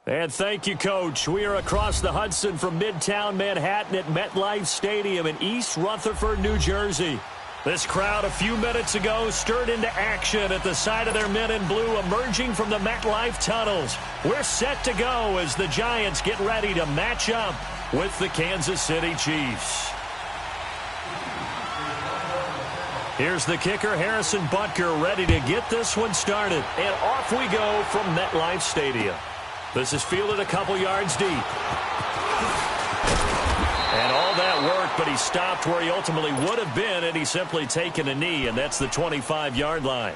And thank you, Coach. We are across the Hudson from Midtown Manhattan at MetLife Stadium in East Rutherford, New Jersey. This crowd a few minutes ago stirred into action at the side of their men in blue emerging from the MetLife tunnels. We're set to go as the Giants get ready to match up with the Kansas City Chiefs. Here's the kicker, Harrison Butker, ready to get this one started. And off we go from MetLife Stadium. This is fielded a couple yards deep. And all that work, but he stopped where he ultimately would have been had he simply taken a knee, and that's the 25-yard line.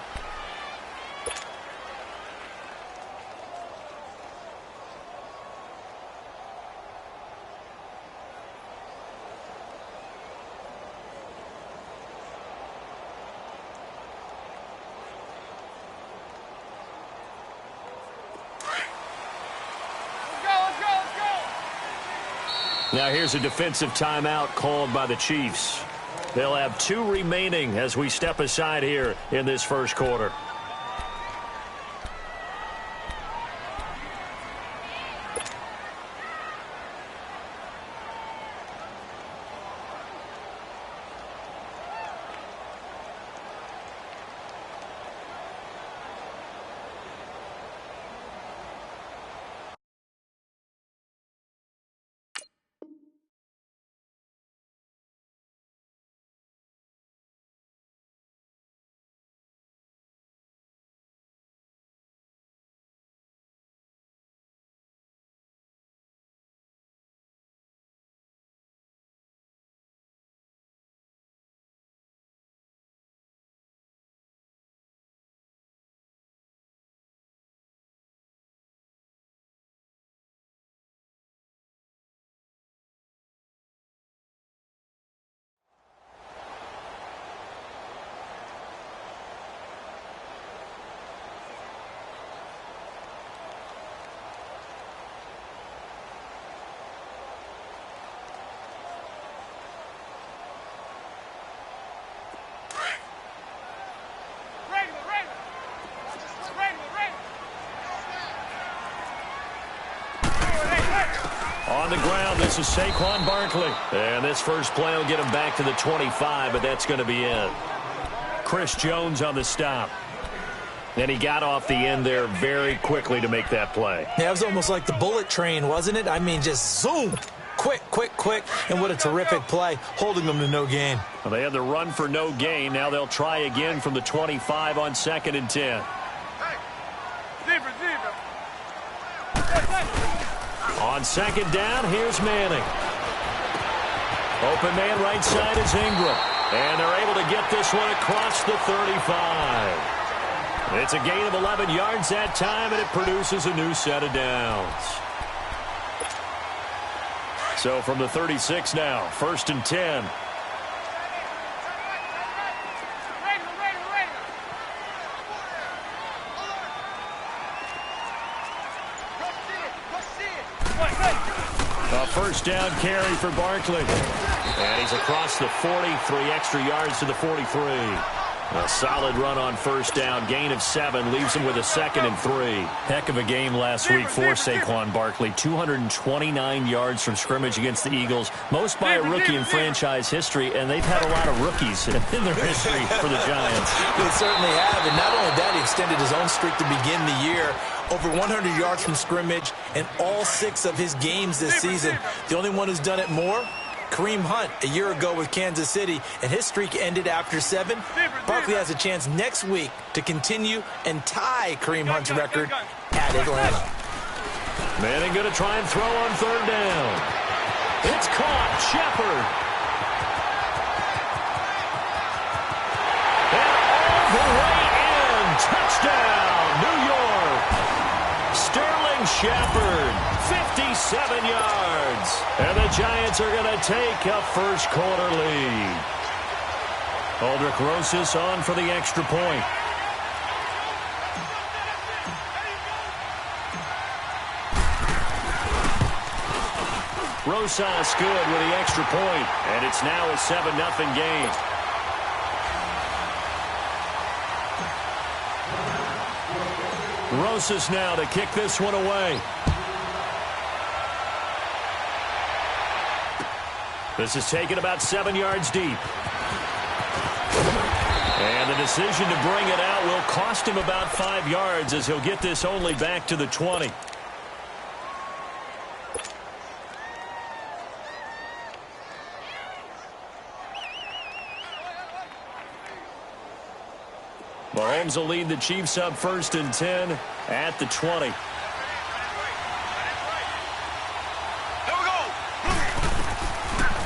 Now here's a defensive timeout called by the Chiefs. They'll have 2 remaining as we step aside here in this first quarter. On the ground, this is Saquon Barkley. And this first play will get him back to the 25, but that's going to be it. Chris Jones on the stop. And he got off the end there very quickly to make that play. Yeah, it was almost like the bullet train, wasn't it? I mean, just zoom. Quick, quick, quick. And what a terrific play, holding them to no gain. Well, they had the run for no gain. Now they'll try again from the 25 on 2nd and 10. On 2nd down, here's Manning. Open man right side is Ingram. And they're able to get this one across the 35. It's a gain of 11 yards that time, and it produces a new set of downs. So from the 36 now, 1st and 10. A first down carry for Barkley. And he's across the 40, 3 extra yards to the 43. A solid run on first down, gain of 7, leaves him with a 2nd and 3. Heck of a game last week for Saquon Barkley. 229 yards from scrimmage against the Eagles, most by a rookie in franchise history, and they've had a lot of rookies in their history for the Giants. They certainly have, and not only that, he extended his own streak to begin the year. Over 100 yards from scrimmage in all 6 of his games this season. The only one who's done it more, Kareem Hunt, a year ago with Kansas City, and his streak ended after 7. Barkley has a chance next week to continue and tie Kareem Hunt's record at Atlanta. Manning going to try and throw on 3rd down. It's caught. Shepard. And all the way in. Touchdown, New York. Sterling Shepard, 57 yards. And the Giants are going to take a first quarter lead. Aldrick Rosas on for the extra point. Rosas good with the extra point, and it's now a 7-0 game. Rosas now to kick this one away. This is taken about 7 yards deep. And the decision to bring it out will cost him about 5 yards as he'll get this only back to the 20. Mahomes will lead the Chiefs up 1st and 10 at the 20.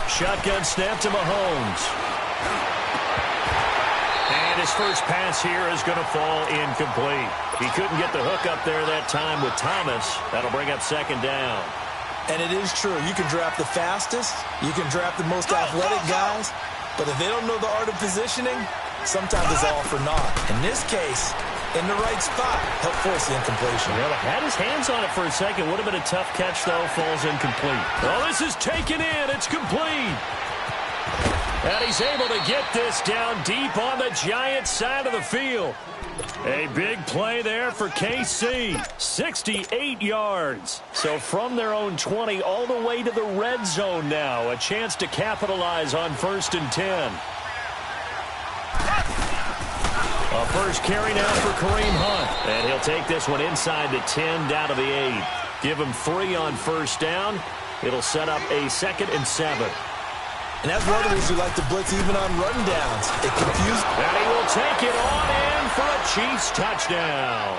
Shotgun snap to Mahomes. And his first pass here is going to fall incomplete. He couldn't get the hook up there that time with Thomas. That'll bring up 2nd down. And it is true. You can draft the fastest. You can draft the most athletic guys. But if they don't know the art of positioning, sometimes it's all for naught. In this case, in the right spot, help force the incompletion. Well, had his hands on it for a second. Would have been a tough catch, though. Falls incomplete. Oh, this is taken in. It's complete. And he's able to get this down deep on the Giants' side of the field. A big play there for KC. 68 yards. So from their own 20 all the way to the red zone now. A chance to capitalize on 1st and 10. A first carry now for Kareem Hunt. And he'll take this one inside the 10 down to the 8. Give him 3 on 1st down. It'll set up a 2nd and 7. And that's one of the reasons we like to blitz even on run downs. It confuses. And he will take it on in for a Chiefs touchdown.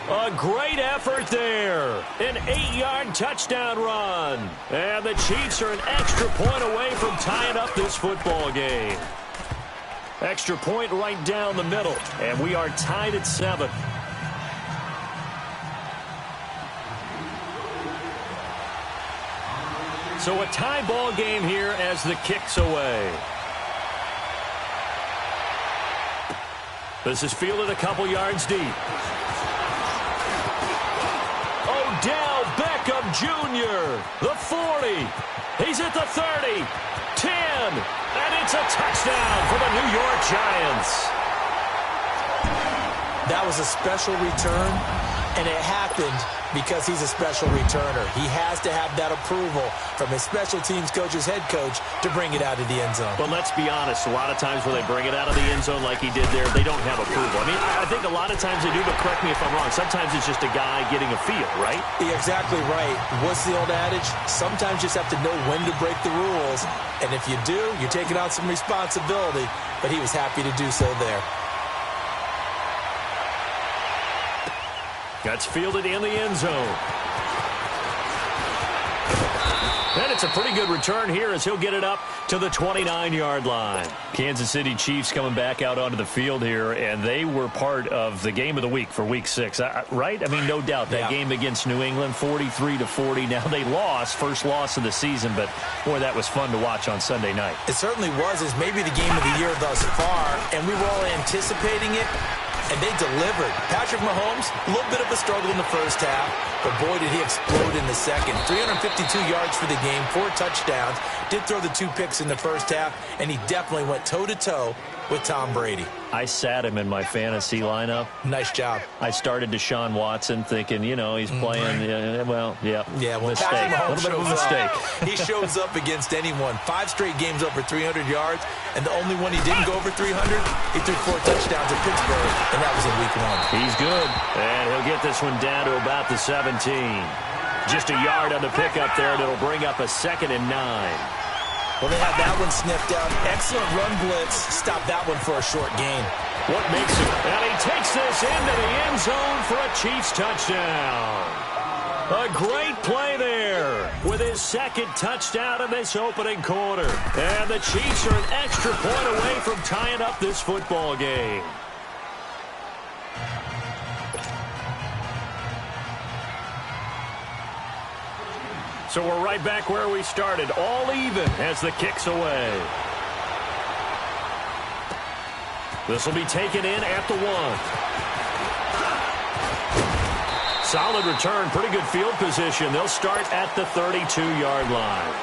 A great effort there. An 8-yard touchdown run. And the Chiefs are an extra point away from tying up this football game. Extra point right down the middle. And we are tied at 7. So a tie ball game here as the kick's away. This is fielded a couple yards deep. Odell Beckham Jr., the 40. He's at the 30, 10, and it's a touchdown for the New York Giants. That was a special return, and it happened because he's a special returner. He has to have that approval from his special teams coach's head coach to bring it out of the end zone. But let's be honest, a lot of times when they bring it out of the end zone like he did there, they don't have approval. I mean, I think a lot of times they do, but correct me if I'm wrong. Sometimes it's just a guy getting a feel, right? You're exactly right. What's the old adage? Sometimes you just have to know when to break the rules. And if you do, you're taking on some responsibility. But he was happy to do so there. That's fielded in the end zone. And it's a pretty good return here as he'll get it up to the 29-yard line. Kansas City Chiefs coming back out onto the field here, and they were part of the game of the week for Week 6, right? I mean, no doubt that game against New England, 43-40. Now they lost, first loss of the season, but boy, that was fun to watch on Sunday night. It certainly was. It's maybe the game of the year thus far, and we were all anticipating it. And they delivered. Patrick Mahomes, a little bit of a struggle in the first half, but boy, did he explode in the second. 352 yards for the game, 4 touchdowns. Did throw the 2 picks in the first half, and he definitely went toe-to-toe with Tom Brady. I sat him in my fantasy lineup. Nice job. I started Deshaun Watson thinking, you know, he's playing, mistake. A little bit of a mistake. He shows up against anyone. 5 straight games over 300 yards, and the only one he didn't go over 300, he threw 4 touchdowns at Pittsburgh, and that was in Week 1. He's good, and he'll get this one down to about the 17. Just a yard on the pickup there, and it'll bring up a 2nd and 9. Well, they have that one sniffed out. Excellent run blitz. Stop that one for a short gain. What makes it? And he takes this into the end zone for a Chiefs touchdown. A great play there with his 2nd touchdown in this opening quarter. And the Chiefs are an extra point away from tying up this football game. So we're right back where we started, all even as the kick's away. This will be taken in at the 1. Solid return, pretty good field position. They'll start at the 32-yard line.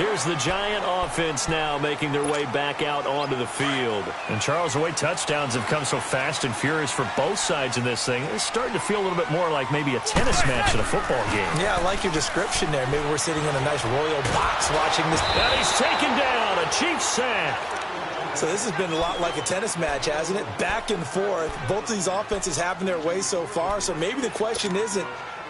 Here's the Giant offense now making their way back out onto the field. And, Charles, the way touchdowns have come so fast and furious for both sides in this thing, it's starting to feel a little bit more like maybe a tennis match in a football game. Yeah, I like your description there. Maybe we're sitting in a nice royal box watching this. And he's taken down, a Chiefs sack. So this has been a lot like a tennis match, hasn't it? Back and forth. Both of these offenses having their way so far. So maybe the question isn't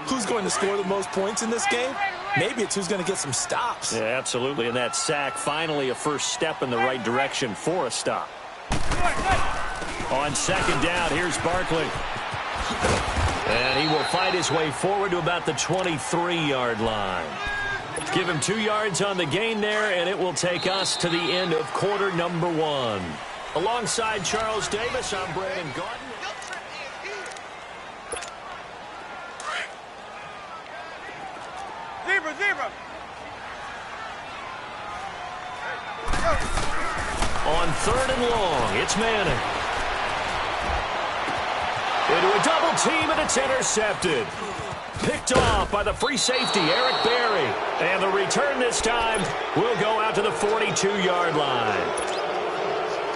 who's going to score the most points in this game. Maybe it's who's going to get some stops. Yeah, absolutely. And that sack, finally a first step in the right direction for a stop. On second down, here's Barkley. And he will fight his way forward to about the 23-yard line. Give him 2 yards on the gain there, and it will take us to the end of quarter number 1. Alongside Charles Davis, I'm Brandon Gordon. Zebra. On third and long, it's Manning. Into a double team, and it's intercepted. Picked off by the free safety, Eric Berry. And the return this time will go out to the 42-yard line.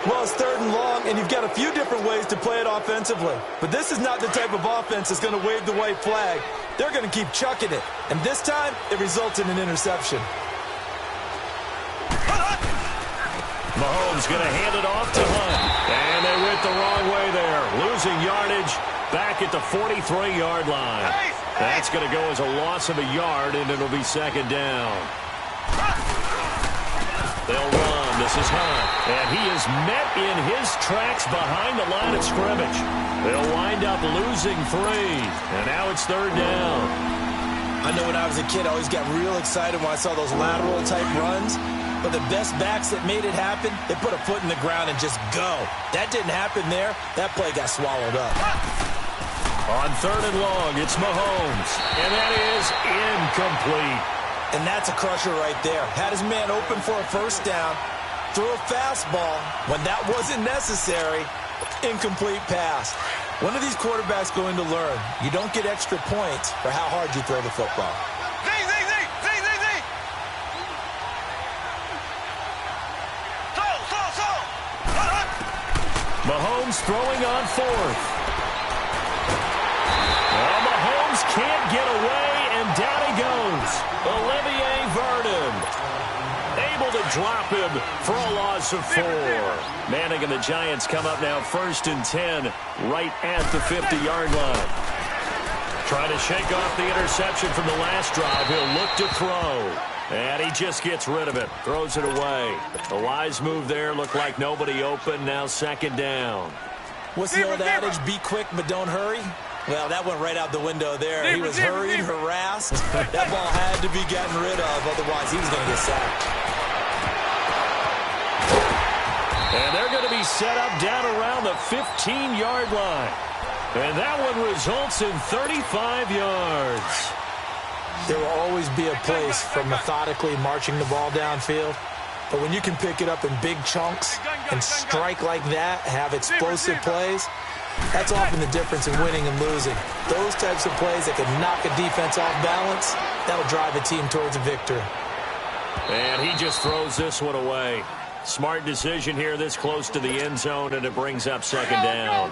Well, it's third and long, and you've got a few different ways to play it offensively. But this is not the type of offense that's going to wave the white flag. They're going to keep chucking it. And this time, it results in an interception. Mahomes going to hand it off to Hunt. And they went the wrong way there. Losing yardage back at the 43-yard line. That's going to go as a loss of a yard, and it'll be second down. They'll run. This is Hunt. And he is met in his tracks behind the line of scrimmage. They'll wind up losing 3. And now it's third down. I know when I was a kid, I always got real excited when I saw those lateral-type runs. But the best backs that made it happen, they put a foot in the ground and just go. That didn't happen there. That play got swallowed up. On third and long, it's Mahomes. And that is incomplete. And that's a crusher right there. Had his man open for a first down, threw a fastball when that wasn't necessary. Incomplete pass. When are these quarterbacks going to learn? You don't get extra points for how hard you throw the football. Mahomes throwing on fourth. Well, Mahomes can't get away, and down he goes. Olivier Vernon able to drop him for a loss of 4. Manning and the Giants come up now first and 10 right at the 50-yard line. Trying to shake off the interception from the last drive. He'll look to throw. And he just gets rid of it. Throws it away. A wise move there. Looked like nobody open. Now second down. What's the old adage? Be quick, but don't hurry. Well, that went right out the window there. He was hurried, harassed. That ball had to be gotten rid of. Otherwise, he was going to get sacked. And they're going to be set up down around the 15-yard line. And that one results in 35 yards. There will always be a place for methodically marching the ball downfield. But when you can pick it up in big chunks and strike like that, have explosive plays, that's often the difference in winning and losing. Those types of plays that can knock a defense off balance, that'll drive a team towards a victory. And he just throws this one away. Smart decision here this close to the end zone, and it brings up second down.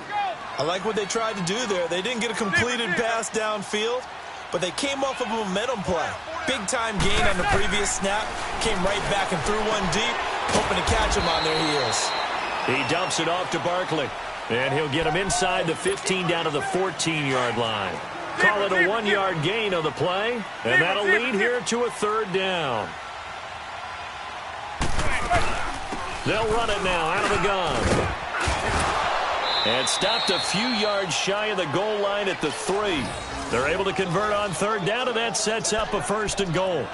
I like what they tried to do there. They didn't get a completed pass downfield, but they came off of a momentum play. Big-time gain on the previous snap. Came right back and threw one deep, hoping to catch them on their heels. He dumps it off to Barkley, and he'll get him inside the 15 down to the 14-yard line. Call it a 1-yard gain on the play, and that'll lead here to a third down. They'll run it now out of the gun. And stopped a few yards shy of the goal line at the 3. They're able to convert on third down, and that sets up a first and goal.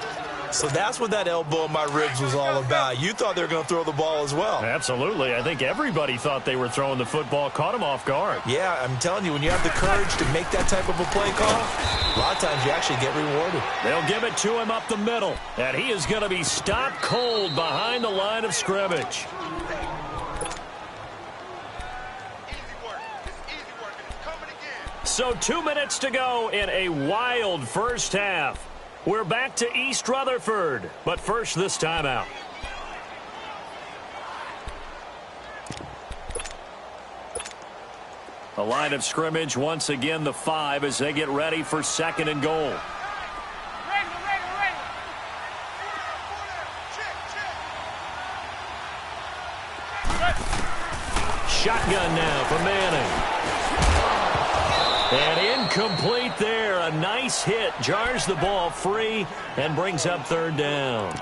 So that's what that elbow in my ribs was all about. You thought they were going to throw the ball as well. Absolutely. I think everybody thought they were throwing the football, caught him off guard. Yeah, I'm telling you, when you have the courage to make that type of a play call, a lot of times you actually get rewarded. They'll give it to him up the middle, and he is going to be stopped cold behind the line of scrimmage. So 2 minutes to go in a wild first half. We're back to East Rutherford, but first this timeout. The line of scrimmage once again the 5 as they get ready for 2nd and goal. Shotgun now for Manning. And incomplete there. A nice hit. Jars the ball free and brings up 3rd down.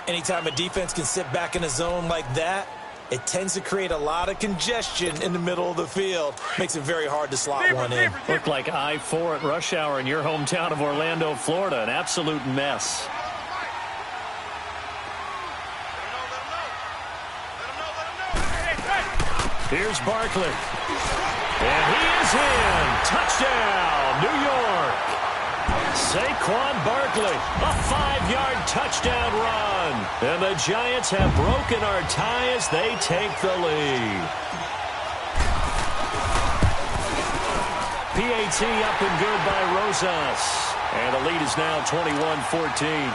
Anytime a defense can sit back in a zone like that, it tends to create a lot of congestion in the middle of the field. Makes it very hard to slot one in. Looked like I-4 at rush hour in your hometown of Orlando, Florida. An absolute mess. Here's Barkley. And he is in. Touchdown, New York. Saquon Barkley, a 5-yard touchdown run. And the Giants have broken our tie as they take the lead. PAT up and good by Rosas. And the lead is now 21-14.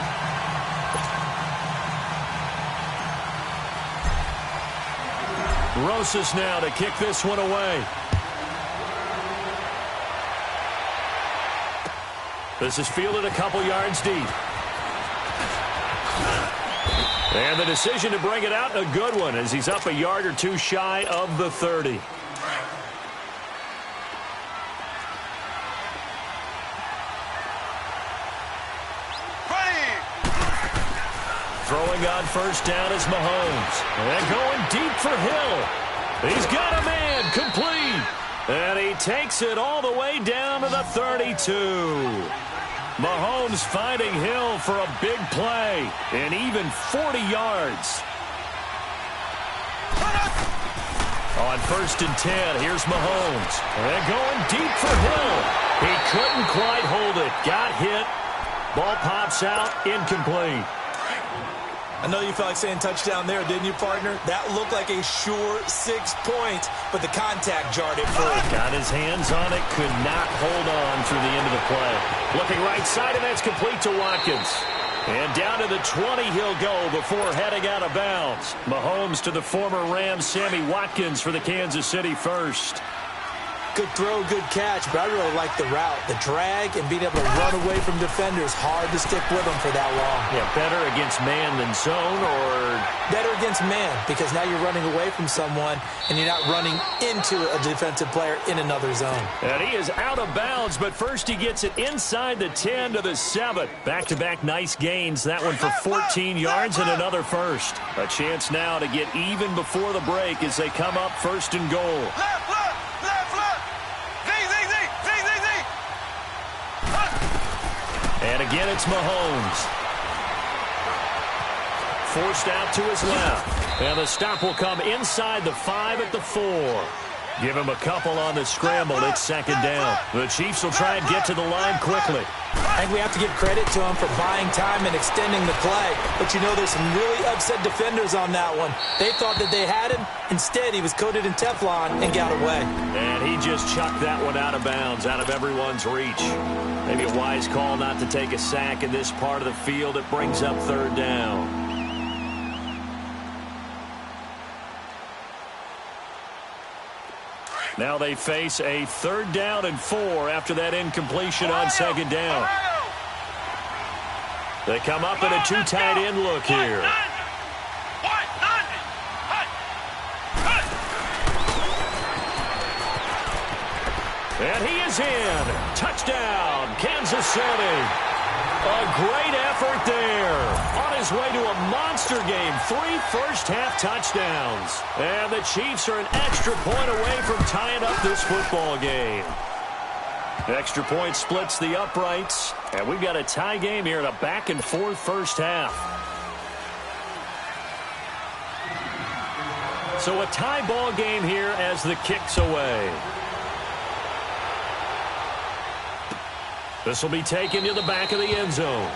Rosas now to kick this one away. This is fielded a couple yards deep. And the decision to bring it out, a good one, as he's up a yard or two shy of the 30. Throwing on first down is Mahomes. And going deep for Hill. He's got a man, complete. And he takes it all the way down to the 32. Mahomes finding Hill for a big play. And even 40 yards. On 1st and 10, here's Mahomes. And going deep for Hill. He couldn't quite hold it. Got hit. Ball pops out, incomplete. I know you felt like saying touchdown there, didn't you, partner? That looked like a sure 6 points, but the contact jarred it free. Got his hands on it, could not hold on through the end of the play. Looking right side, and that's complete to Watkins. And down to the 20 he'll go before heading out of bounds. Mahomes to the former Rams, Sammy Watkins for the Kansas City first. Good throw, good catch, but I really like the route. The drag and being able to run away from defenders, hard to stick with them for that long. Yeah, better against man than zone, or better against man, because now you're running away from someone and you're not running into a defensive player in another zone. And he is out of bounds, but first he gets it inside the 10 to the 7. Back-to-back nice gains. That one for 14 yards and another first. A chance now to get even before the break as they come up 1st and goal. And again, it's Mahomes. Forced out to his left. And the stop will come inside the 5 at the 4. Give him a couple on the scramble. It's 2nd down. The Chiefs will try and get to the line quickly. I think we have to give credit to him for buying time and extending the play. But, you know, there's some really upset defenders on that one. They thought that they had him. Instead, he was coated in Teflon and got away. And he just chucked that one out of bounds, out of everyone's reach. Maybe a wise call not to take a sack in this part of the field. It brings up 3rd down. Now they face a 3rd down and 4 after that incompletion on 2nd down. They come up in a 2 tight end look here. And he is in. Touchdown, Kansas City. A great effort there. On his way to a monster game. 3 first-half touchdowns. And the Chiefs are an extra point away from tying up this football game. Extra point splits the uprights. And we've got a tie game here in a back-and-forth first half. So a tie ball game here as the kick's away. This will be taken to the back of the end zone.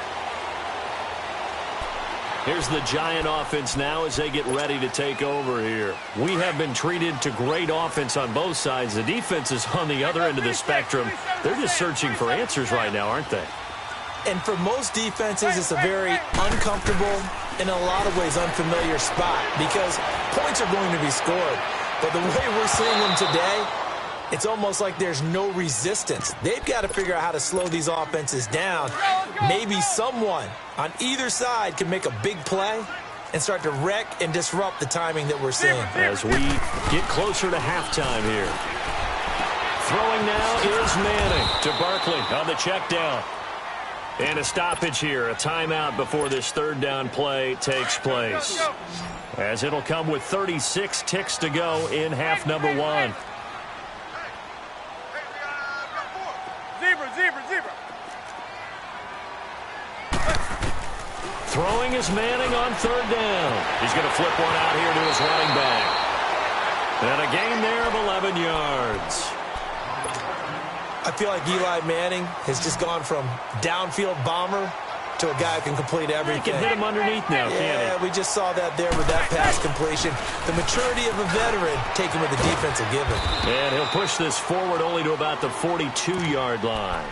Here's the Giant offense now as they get ready to take over here. We have been treated to great offense on both sides. The defense is on the other end of the spectrum. They're just searching for answers right now, aren't they? And for most defenses, it's a very uncomfortable, in a lot of ways, unfamiliar spot because points are going to be scored. But the way we're seeing them today, it's almost like there's no resistance. They've got to figure out how to slow these offenses down. Maybe someone on either side can make a big play and start to wreck and disrupt the timing that we're seeing. As we get closer to halftime here. Throwing now is Manning to Barkley on the check down. And a stoppage here, a timeout before this third down play takes place. As it'll come with 36 ticks to go in half number one. Zebra. Throwing is Manning on third down. He's going to flip one out here to his running back. And a gain there of 11 yards. I feel like Eli Manning has just gone from downfield bomber to a guy who can complete everything. He can hit him underneath now, can't he? Yeah, we just saw that there with that pass completion. The maturity of a veteran taken with the defense will give him. And he'll push this forward only to about the 42-yard line.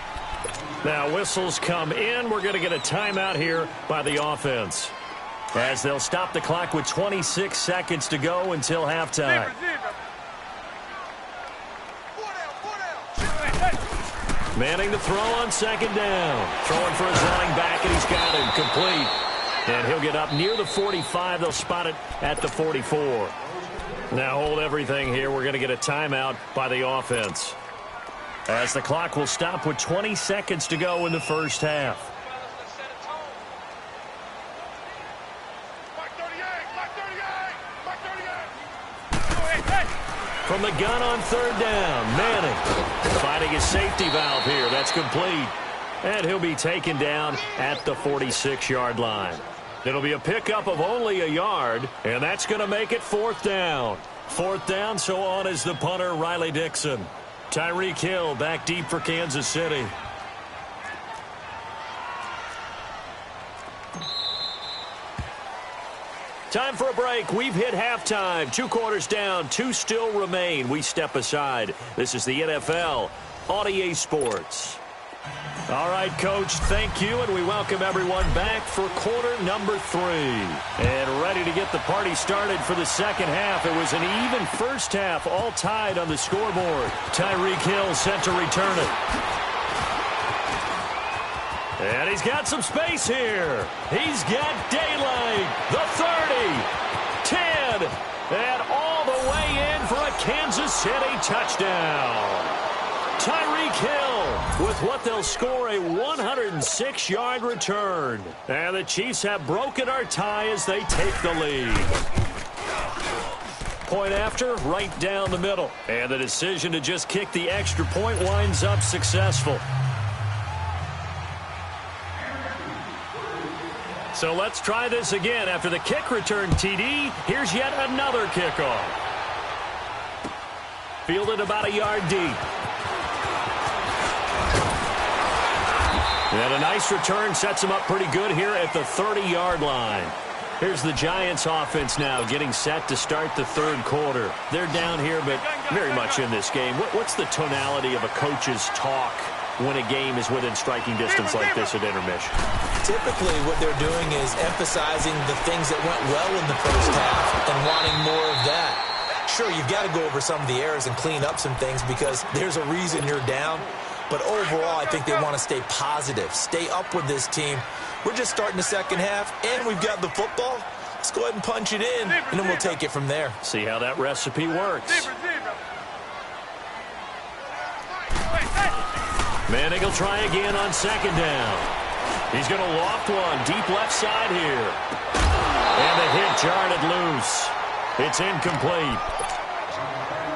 Now whistles come in. We're going to get a timeout here by the offense, as they'll stop the clock with 26 seconds to go until halftime. Manning to throw on second down. Throwing for his running back, and he's got him complete. And he'll get up near the 45. They'll spot it at the 44. Now hold everything here. We're going to get a timeout by the offense, as the clock will stop with 20 seconds to go in the first half. From the gun on third down, Manning finding his safety valve here. That's complete. And he'll be taken down at the 46-yard line. It'll be a pickup of only a yard, and that's going to make it fourth down. Fourth down, so on is the punter, Riley Dixon. Tyreek Hill back deep for Kansas City. Time for a break. We've hit halftime. 2 quarters down. 2 still remain. We step aside. This is the NFL on EA Sports. All right, Coach, thank you, and we welcome everyone back for quarter number 3. And ready to get the party started for the second half. It was an even first half, all tied on the scoreboard. Tyreek Hill set to return it. And he's got some space here. He's got daylight. The 30, 10, and all the way in for a Kansas City touchdown. Tyreek Hill with what they'll score a 106-yard return. And the Chiefs have broken our tie as they take the lead. Point after, right down the middle. And the decision to just kick the extra point winds up successful. So let's try this again. After the kick return TD, here's yet another kickoff. Fielded about a yard deep. And a nice return sets him up pretty good here at the 30-yard line. Here's the Giants offense now getting set to start the third quarter. They're down here, but very much in this game. What's the tonality of a coach's talk when a game is within striking distance like this at intermission? Typically, what they're doing is emphasizing the things that went well in the first half and wanting more of that. Sure, you've got to go over some of the errors and clean up some things because there's a reason you're down. But overall, I think they want to stay positive, stay up with this team. We're just starting the second half, and we've got the football. Let's go ahead and punch it in, and then we'll take it from there. See how that recipe works. Manning will try again on second down. He's going to loft one deep left side here. And the hit jarred it loose. It's incomplete.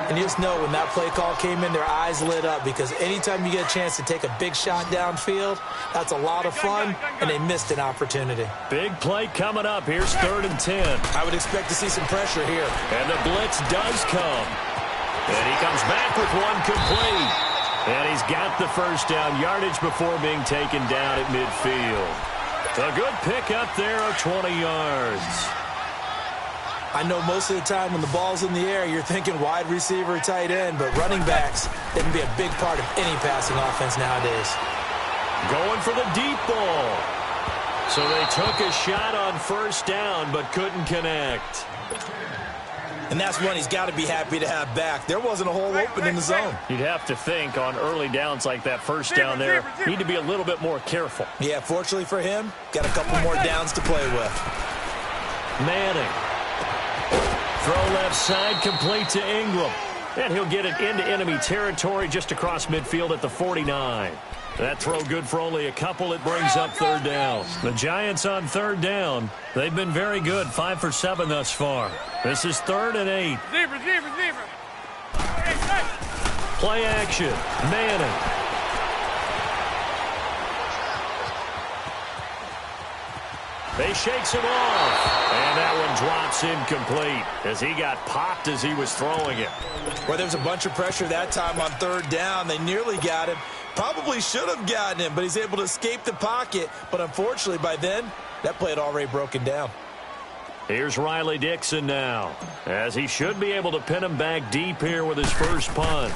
And you just know when that play call came in, their eyes lit up because anytime you get a chance to take a big shot downfield, that's a lot of fun, and they missed an opportunity. Big play coming up. Here's 3rd and 10. I would expect to see some pressure here. And the blitz does come. And he comes back with one complete. And he's got the first down yardage before being taken down at midfield. A good pickup there of 20 yards. I know most of the time when the ball's in the air, you're thinking wide receiver, tight end, but running backs, they can be a big part of any passing offense nowadays. Going for the deep ball. So they took a shot on first down, but couldn't connect. And that's one he's got to be happy to have back. There wasn't a hole open in the zone. You'd have to think on early downs like that first down there, need to be a little bit more careful. Yeah, fortunately for him, got a couple more downs to play with. Manning. Throw left side, complete to Ingram. And he'll get it into enemy territory just across midfield at the 49. That throw good for only a couple. It brings up third down. The Giants on third down. They've been very good, 5 for 7 thus far. This is 3rd and 8. Play action. Manning. They shakes him off. And that one drops incomplete as he got popped as he was throwing it. Well, there was a bunch of pressure that time on third down. They nearly got him. Probably should have gotten him, but he's able to escape the pocket. But unfortunately, by then, that play had already broken down. Here's Riley Dixon now, as he should be able to pin him back deep here with his first punt.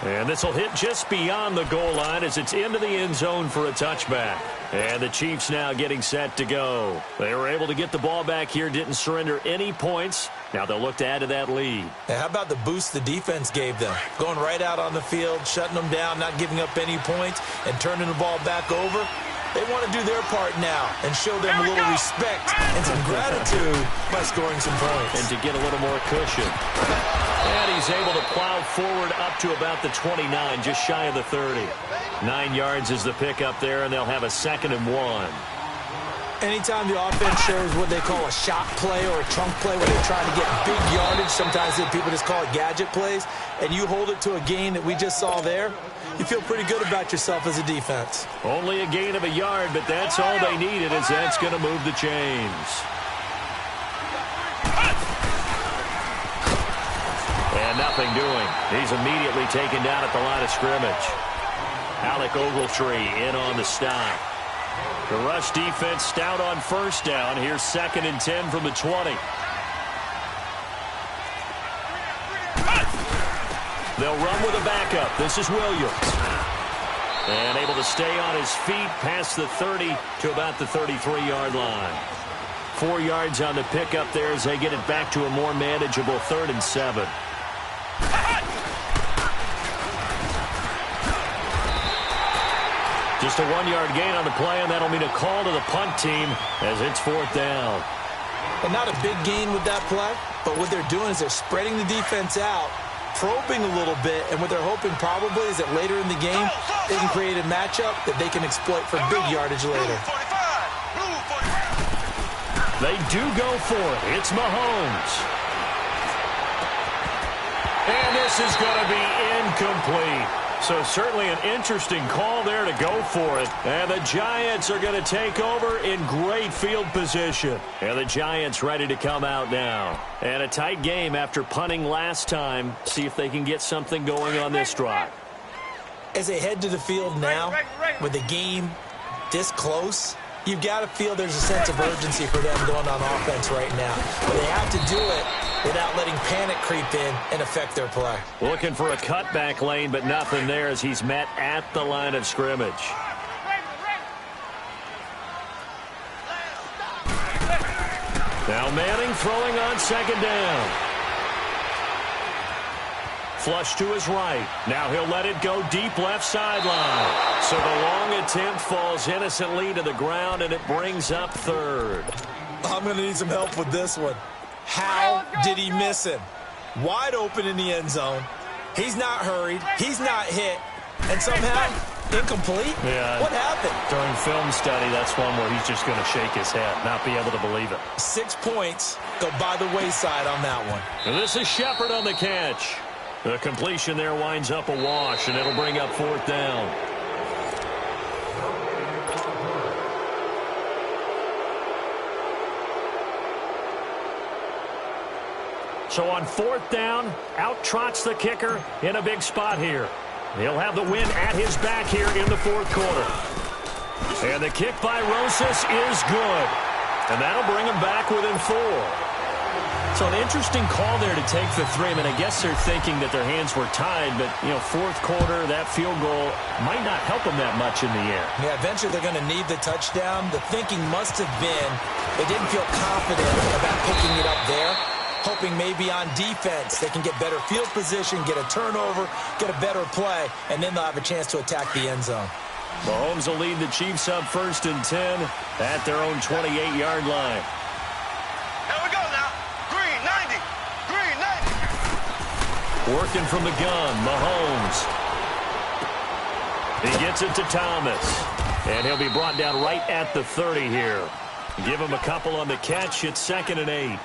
And this will hit just beyond the goal line as it's into the end zone for a touchback. And the Chiefs now getting set to go. They were able to get the ball back here, didn't surrender any points. Now they'll look to add to that lead. Now, how about the boost the defense gave them? Going right out on the field, shutting them down, not giving up any points, and turning the ball back over. They want to do their part now and show them a little respect and some gratitude by scoring some points. And to get a little more cushion. And he's able to plow forward up to about the 29, just shy of the 30. 9 yards is the pickup there, and they'll have a 2nd and 1. Anytime the offense shows what they call a shot play or a chunk play where they're trying to get big yardage, sometimes people just call it gadget plays, and you hold it to a gain that we just saw there, you feel pretty good about yourself as a defense. Only a gain of a yard, but that's all they needed, as that's going to move the chains. And nothing doing. He's immediately taken down at the line of scrimmage. Alec Ogletree in on the stop. The rush defense stout on first down. Here's 2nd and 10 from the 20. They'll run with a backup. This is Williams. And able to stay on his feet past the 30 to about the 33-yard line. 4 yards on the pickup there as they get it back to a more manageable 3rd and 7. Just a 1-yard gain on the play, and that'll mean a call to the punt team as it's 4th down. Well, not a big gain with that play, but what they're doing is they're spreading the defense out, probing a little bit, and what they're hoping probably is that later in the game, they can create a matchup that they can exploit for big yardage later. They do go for it. It's Mahomes. And this is going to be incomplete. So certainly an interesting call there to go for it. And the Giants are going to take over in great field position. And the Giants ready to come out now. And a tight game after punting last time. See if they can get something going on this drive. As they head to the field now, with the game this close, you've got to feel there's a sense of urgency for them going on offense right now. But they have to do it without letting panic creep in and affect their play. Looking for a cutback lane, but nothing there as he's met at the line of scrimmage. Now Manning throwing on 2nd down. Flush to his right. Now he'll let it go deep left sideline. So the long attempt falls innocently to the ground, and it brings up 3rd. I'm going to need some help with this one. How did he miss him? Wide open in the end zone. He's not hurried. He's not hit. And somehow, incomplete? Yeah. What happened? During film study, that's one where he's just going to shake his head, not be able to believe it. 6 points go by the wayside on that one. And this is Shepard on the catch. The completion there winds up a wash, and it'll bring up 4th down. So on 4th down, out trots the kicker in a big spot here. He'll have the win at his back here in the 4th quarter. And the kick by Rosas is good. And that'll bring him back within 4. So an interesting call there to take the three. I mean, I guess they're thinking that their hands were tied, but, fourth quarter, that field goal might not help them that much in the air. Yeah, eventually they're going to need the touchdown. The thinking must have been they didn't feel confident about picking it up there, hoping maybe on defense they can get better field position, get a turnover, get a better play, and then they'll have a chance to attack the end zone. Mahomes will lead the Chiefs up 1st and 10 at their own 28-yard line. Here we go now. Green, 90. Green, 90. Working from the gun, Mahomes. He gets it to Thomas. And he'll be brought down right at the 30 here. Give him a couple on the catch. It's 2nd and 8.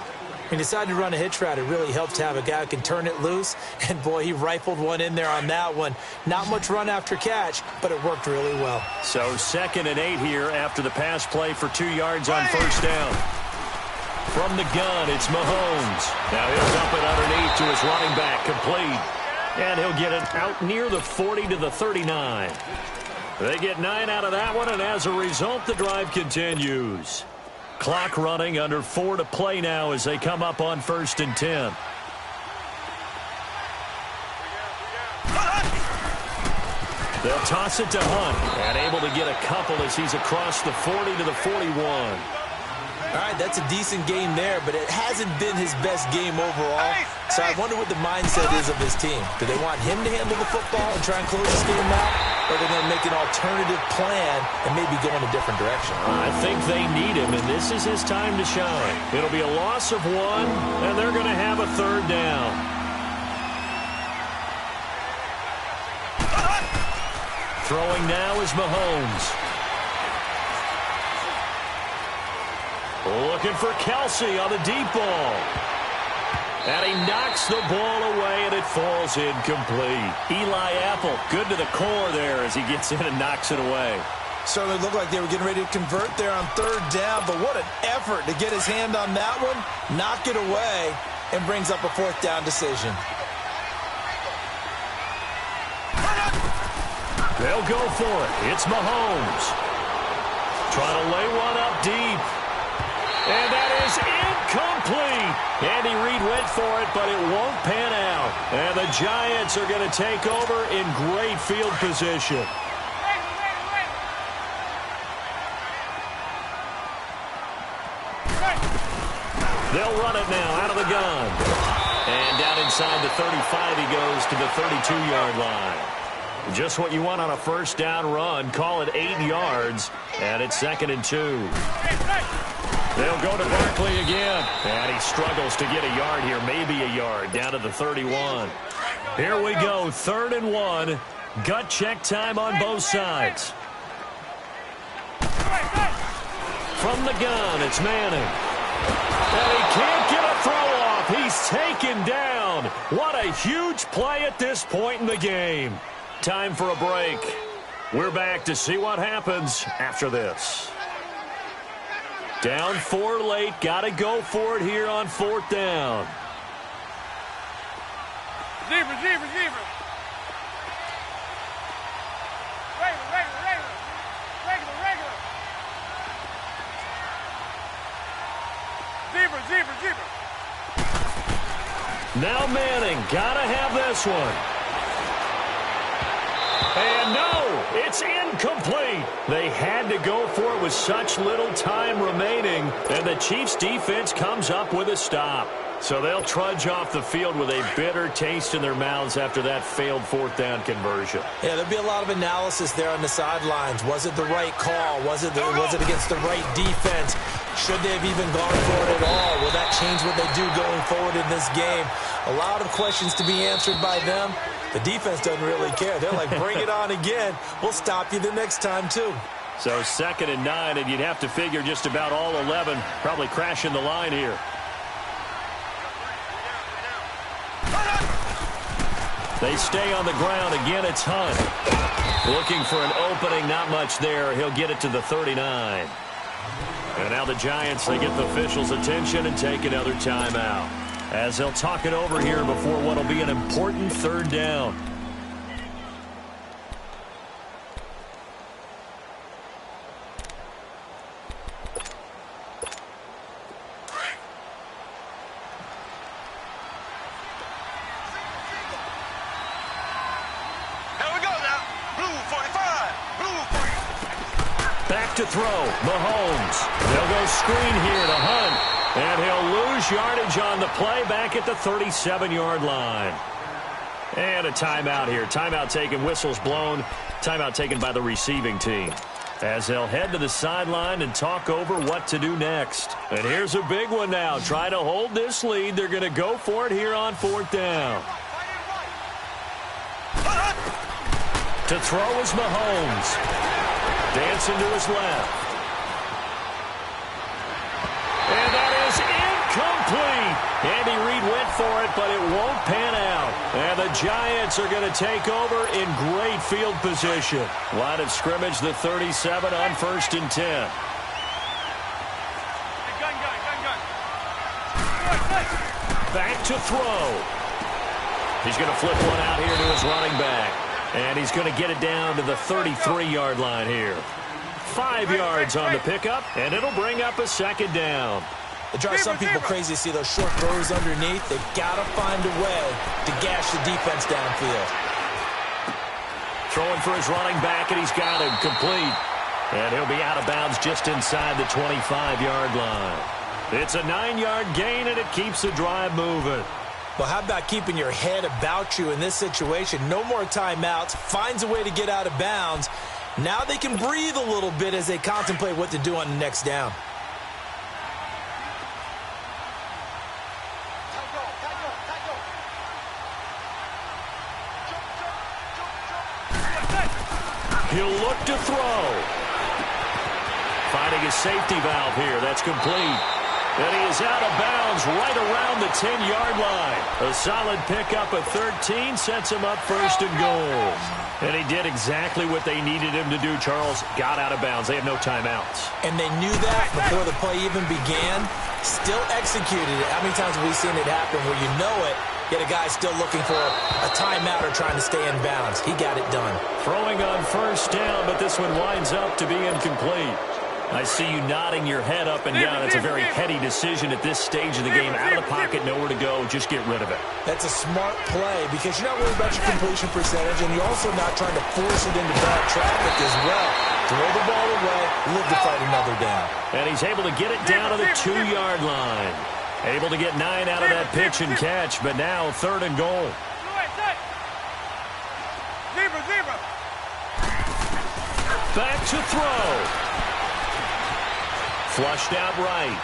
He decided to run a hitch route. It really helps to have a guy who can turn it loose. And, boy, he rifled one in there on that one. Not much run after catch, but it worked really well. So 2nd and 8 here after the pass play for 2 yards on first down. From the gun, it's Mahomes. Now he'll dump it underneath to his running back, complete. And he'll get it out near the 40 to the 39. They get 9 out of that one, and as a result, the drive continues. Clock running, under 4 to play now as they come up on 1st and 10. They'll toss it to Hunt, and able to get a couple as he's across the 40 to the 41. All right, that's a decent game there, but it hasn't been his best game overall. So I wonder what the mindset is of his team. Do they want him to handle the football and try and close this game out? Or are they going to make an alternative plan and maybe go in a different direction? I think they need him, and this is his time to shine. It'll be a loss of 1, and they're going to have a 3rd down. Throwing now is Mahomes. Looking for Kelsey on the deep ball. And he knocks the ball away, and it falls incomplete. Eli Apple, good to the core there as he gets in and knocks it away. Certainly looked like they were getting ready to convert there on 3rd down, but what an effort to get his hand on that one, knock it away, and brings up a 4th down decision. They'll go for it. It's Mahomes. Trying to lay one up deep. And that is incomplete. Andy Reid went for it, but it won't pan out. And the Giants are going to take over in great field position. They'll run it now out of the gun. And down inside the 35 he goes to the 32-yard line. Just what you want on a first down run. Call it 8 yards. And it's 2nd and 2. They'll go to Barkley again. And he struggles to get a yard here. Maybe a yard down to the 31. Here we go. 3rd and 1. Gut check time on both sides. From the gun, it's Manning. And he can't get a throw off. He's taken down. What a huge play at this point in the game. Time for a break. We're back to see what happens after this. Down 4 late. Got to go for it here on 4th down. Receiver. Regular. Zebra. Now Manning. Got to have this one. And no, it's incomplete. They had to go for it with such little time remaining, and the Chiefs' defense comes up with a stop. So they'll trudge off the field with a bitter taste in their mouths after that failed 4th down conversion. Yeah, there'll be a lot of analysis there on the sidelines. Was it the right call? Was it against the right defense? Should they have even gone for it at all? Will that change what they do going forward in this game? A lot of questions to be answered by them. The defense doesn't really care. They're like, bring it on again. We'll stop you the next time, too. So 2nd and 9, and you'd have to figure just about all 11 probably crashing the line here. They stay on the ground. Again, it's Hunt. Looking for an opening. Not much there. He'll get it to the 39. And now the Giants, they get the officials' attention and take another timeout, as they'll talk it over here before what will be an important 3rd down. to throw. Mahomes. They'll go screen here to Hunt. And he'll lose yardage on the play back at the 37-yard line. And a timeout here. Timeout taken, whistles blown. Timeout taken by the receiving team, as they'll head to the sideline and talk over what to do next. And here's a big one now. Try to hold this lead. They're going to go for it here on 4th down. To throw is Mahomes. Dancing to his left. And that is incomplete. Andy Reid went for it, but it won't pan out. And the Giants are going to take over in great field position. Line of scrimmage, the 37 on 1st and 10. Back to throw. He's going to flip one out here to his running back. And he's going to get it down to the 33-yard line here. 5 yards on the pickup, and it'll bring up a 2nd down. It drives some people crazy to see those short throws underneath. They've got to find a way to gash the defense downfield. Throwing for his running back, and he's got him complete. And he'll be out of bounds just inside the 25-yard line. It's a 9-yard gain, and it keeps the drive moving. Well, how about keeping your head about you in this situation? No more timeouts. Finds a way to get out of bounds. Now they can breathe a little bit as they contemplate what to do on the next down. He'll look to throw. Finding his safety valve here. That's complete. And he is out of bounds right around the 10-yard line. A solid pickup of 13 sets him up 1st and goal. And he did exactly what they needed him to do, Charles. Got out of bounds. They have no timeouts. And they knew that before the play even began. Still executed it. How many times have we seen it happen where you know it, yet a guy still looking for a timeout or trying to stay in bounds? He got it done. Throwing on 1st down, but this one winds up to be incomplete. I see you nodding your head up and down. It's a very heady decision at this stage of the game. Out of the pocket, nowhere to go. Just get rid of it. That's a smart play because you're not worried about your completion percentage, and you're also not trying to force it into bad traffic as well. Throw the ball away, live to fight another down. And he's able to get it down to the 2-yard line. Able to get 9 out of that pitch and catch, but now 3rd and goal. Back to throw. Flushed out right.